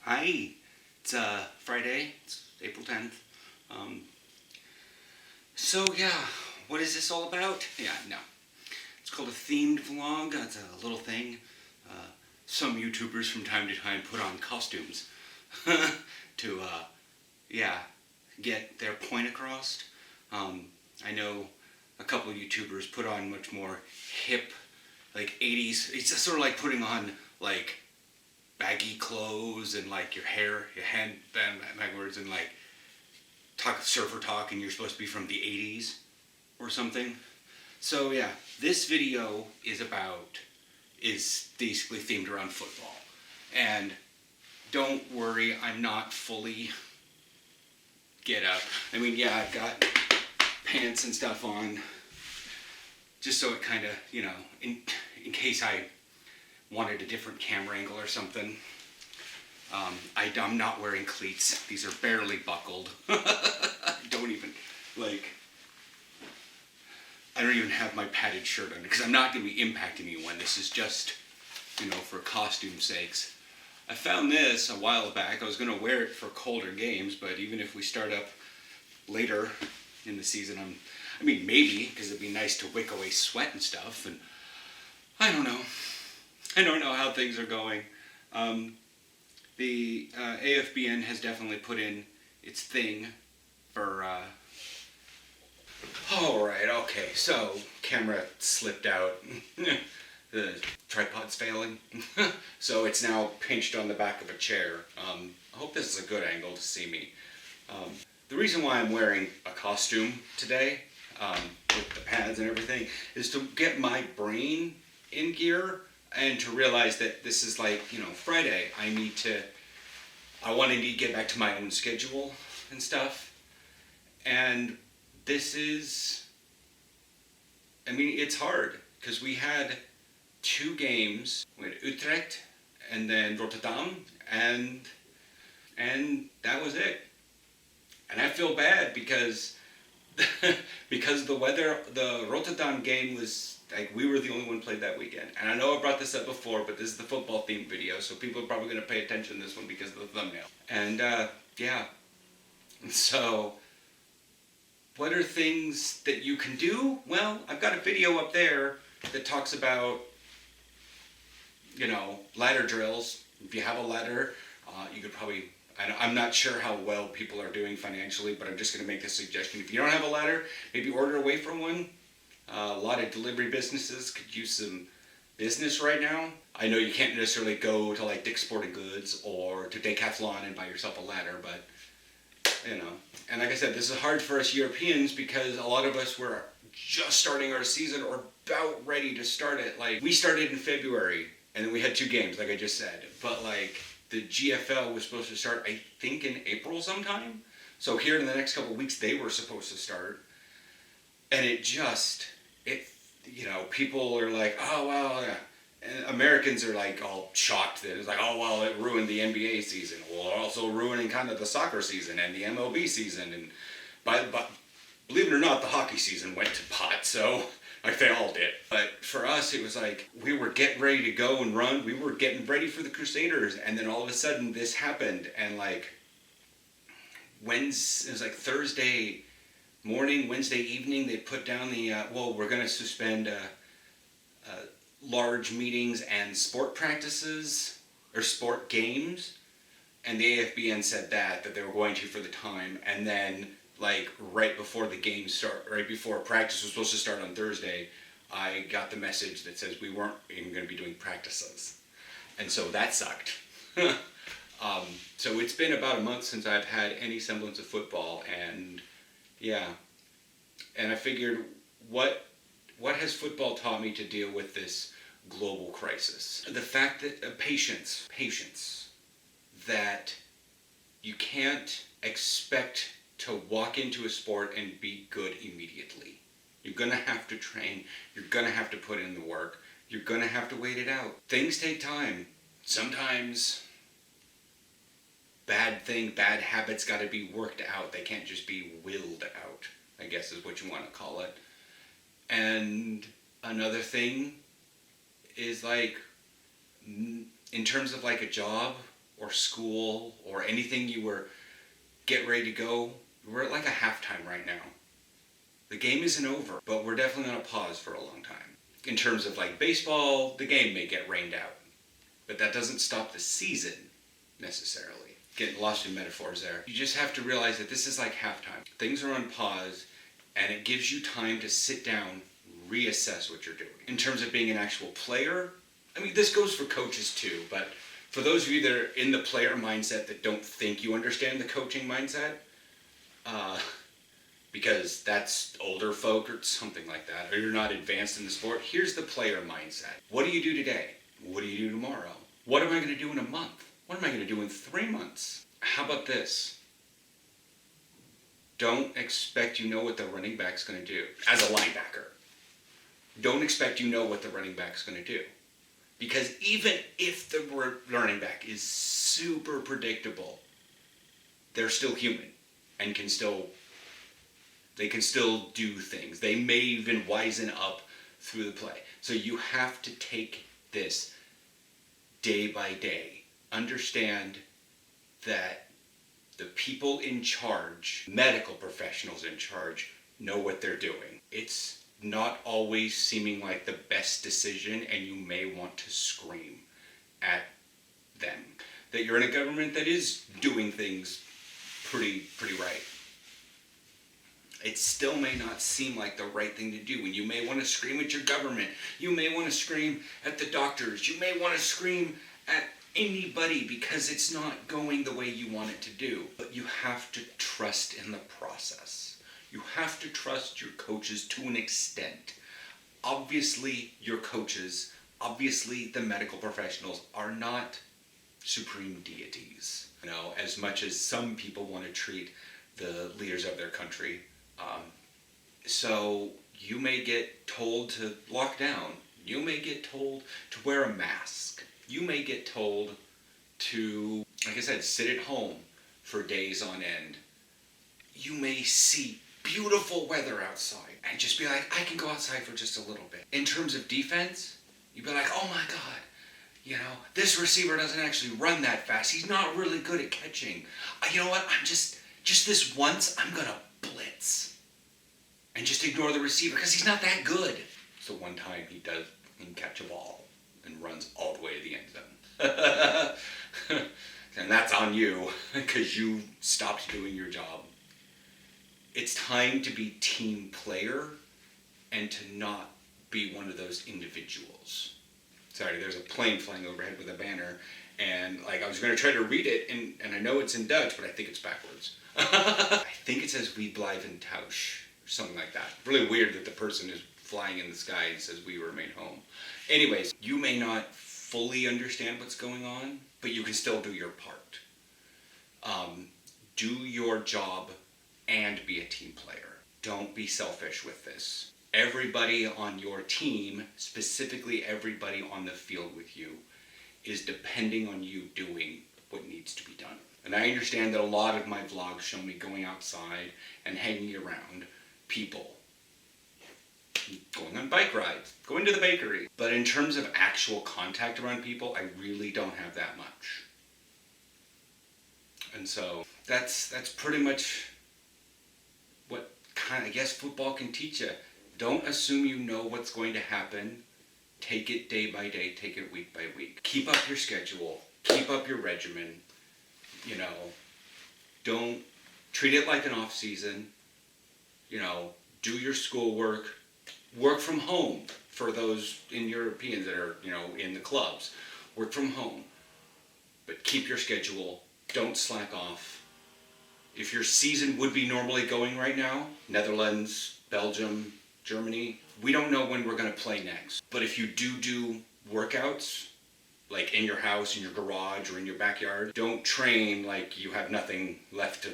Hi, it's Friday, it's April 10th. Um, so yeah, what is this all about? Yeah, no. It's called a themed vlog. It's a little thing. Uh, some YouTubers from time to time put on costumes to, yeah, get their point across. I know a couple YouTubers put on much more hip, like 80s. It's just sort of like putting on, like, baggy clothes and like your hand backwards and like talk surfer talk and you're supposed to be from the 80s or something. So yeah, this video is basically themed around football. And don't worry, I'm not fully get up. I mean, yeah, I've got pants and stuff on just so it kind of, in case I wanted a different camera angle or something. I'm not wearing cleats. These are barely buckled. I don't even have my padded shirt on because I'm not going to be impacting anyone. This is just, for costume sakes. I found this a while back. I was going to wear it for colder games, but even if we start up later in the season, maybe, because it'd be nice to wick away sweat and stuff, and I don't know. I don't know how things are going. The AFBN has definitely put in its thing for... Alright, okay, so camera slipped out. The tripod's failing. So it's now pinched on the back of a chair. I hope this is a good angle to see me. The reason why I'm wearing a costume today, with the pads and everything, is to get my brain in gear and to realize that this is like, Friday. I want to get back to my own schedule and stuff. And this is, it's hard because we had 2 games with Utrecht and then Rotterdam, and that was it. And I feel bad because because the weather, the Rotterdam game was like we were the only one played that weekend. And I know I brought this up before, but this is the football themed video, so people are probably going to pay attention to this one because of the thumbnail. And yeah, so what are things that you can do? Well, I've got a video up there that talks about, ladder drills. If you have a ladder, you could probably, I'm not sure how well people are doing financially, but I'm just going to make this suggestion. If you don't have a ladder, maybe order away from one. A lot of delivery businesses could use some business right now. I know you can't necessarily go to like Dick's Sporting Goods or to Decathlon and buy yourself a ladder, but and like I said, this is hard for us Europeans because a lot of us were just starting our season or about ready to start it. Like, we started in February and then we had 2 games, like I just said, but like the GFL was supposed to start, I think, in April sometime. So here in the next couple of weeks, they were supposed to start. And people are like, oh, well, yeah. And Americans are like all shocked that it's like, oh, well, it ruined the NBA season. Well, also ruining kind of the soccer season and the MLB season. And believe it or not, the hockey season went to pot, so like they all did. But for us, it was like we were getting ready to go and run. We were getting ready for the Crusaders. And then all of a sudden this happened. And like it was like Thursday morning, Wednesday evening, they put down the, we're going to suspend large meetings and sport practices, or sport games. And the AFBN said that they were going to for the time. And then, like, right before the game right before practice was supposed to start on Thursday, I got the message that says we weren't even going to be doing practices. And so that sucked. So it's been about a month since I've had any semblance of football, and yeah. And I figured, what has football taught me to deal with this global crisis? The fact that patience, that you can't expect to walk into a sport and be good immediately. You're going to have to train. You're going to have to put in the work. You're going to have to wait it out. Things take time. Sometimes bad habits got to be worked out. They can't just be willed out, I guess is what you want to call it. And another thing is, like, in terms of like a job or school or anything you were getting ready to go, we're at like a halftime right now. The game isn't over, but we're definitely on a pause for a long time. In terms of like baseball, the game may get rained out, but that doesn't stop the season necessarily. Getting lost in metaphors there. You just have to realize that this is like halftime. Things are on pause, and it gives you time to sit down, reassess what you're doing. In terms of being an actual player, I mean, this goes for coaches too, but for those of you that are in the player mindset that don't think you understand the coaching mindset, because that's older folk or something like that, or you're not advanced in the sport, here's the player mindset. What do you do today? What do you do tomorrow? What am I going to do in a month? What am I going to do in 3 months? How about this? Don't expect you know what the running back's going to do. As a linebacker, don't expect you know what the running back's going to do. Because even if the running back is super predictable, they're still human and they can still do things. They may even wisen up through the play. So you have to take this day by day. Understand that the people in charge, medical professionals in charge, know what they're doing. It's not always seeming like the best decision, and you may want to scream at them. That you're in a government that is doing things pretty right. It still may not seem like the right thing to do, and you may want to scream at your government. You may want to scream at the doctors. You may want to scream at anybody because it's not going the way you want it to do. But you have to trust in the process. You have to trust your coaches to an extent. Obviously, your coaches, obviously the medical professionals are not supreme deities. You know, as much as some people want to treat the leaders of their country. So you may get told to lock down. You may get told to wear a mask. You may get told to, like I said, sit at home for days on end. You may see beautiful weather outside and just be like, I can go outside for just a little bit. In terms of defense, you'd be like, oh my God, you know, this receiver doesn't actually run that fast. He's not really good at catching. You know what, I'm just this once, I'm gonna blitz and just ignore the receiver because he's not that good. So one time he can catch a ball and runs all the way to the end zone. And that's on you because you stopped doing your job. It's time to be team player and to not be one of those individuals. Sorry, there's a plane flying overhead with a banner, and like I was going to try to read it, and I know it's in Dutch, but I think it's backwards. I think it says "We blijven thuis," or something like that. Really weird that the person is flying in the sky and says "We remain home." Anyways, you may not fully understand what's going on, but you can still do your part. Do your job and be a team player. Don't be selfish with this. Everybody on your team, specifically everybody on the field with you, is depending on you doing what needs to be done. And I understand that a lot of my vlogs show me going outside and hanging around people, going on bike rides, going to the bakery. But in terms of actual contact around people, I really don't have that much. And so that's pretty much what I guess football can teach you. Don't assume you know what's going to happen. Take it day by day, take it week by week. Keep up your schedule, keep up your regimen, you know. Don't treat it like an off season. You know, do your schoolwork, work from home for those Europeans that are, you know, in the clubs. Work from home, but keep your schedule, don't slack off. If your season would be normally going right now, Netherlands, Belgium, Germany, we don't know when we're going to play next. But if you do workouts, like in your house, in your garage, or in your backyard, don't train like you have nothing left to,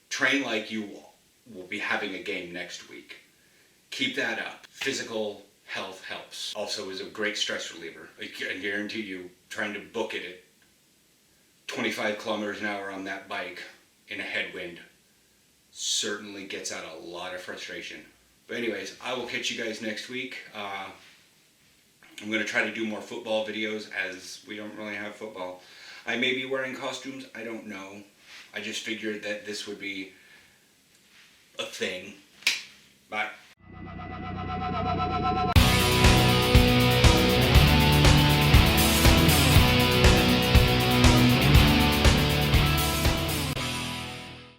train like you will be having a game next week. Keep that up. Physical health helps. Also is a great stress reliever. I guarantee you, trying to book it at 25 kilometers an hour on that bike in a headwind certainly gets out a lot of frustration. But anyways, I will catch you guys next week. I'm going to try to do more football videos as we don't really have football. I may be wearing costumes, I don't know. I just figured that this would be a thing. Bye.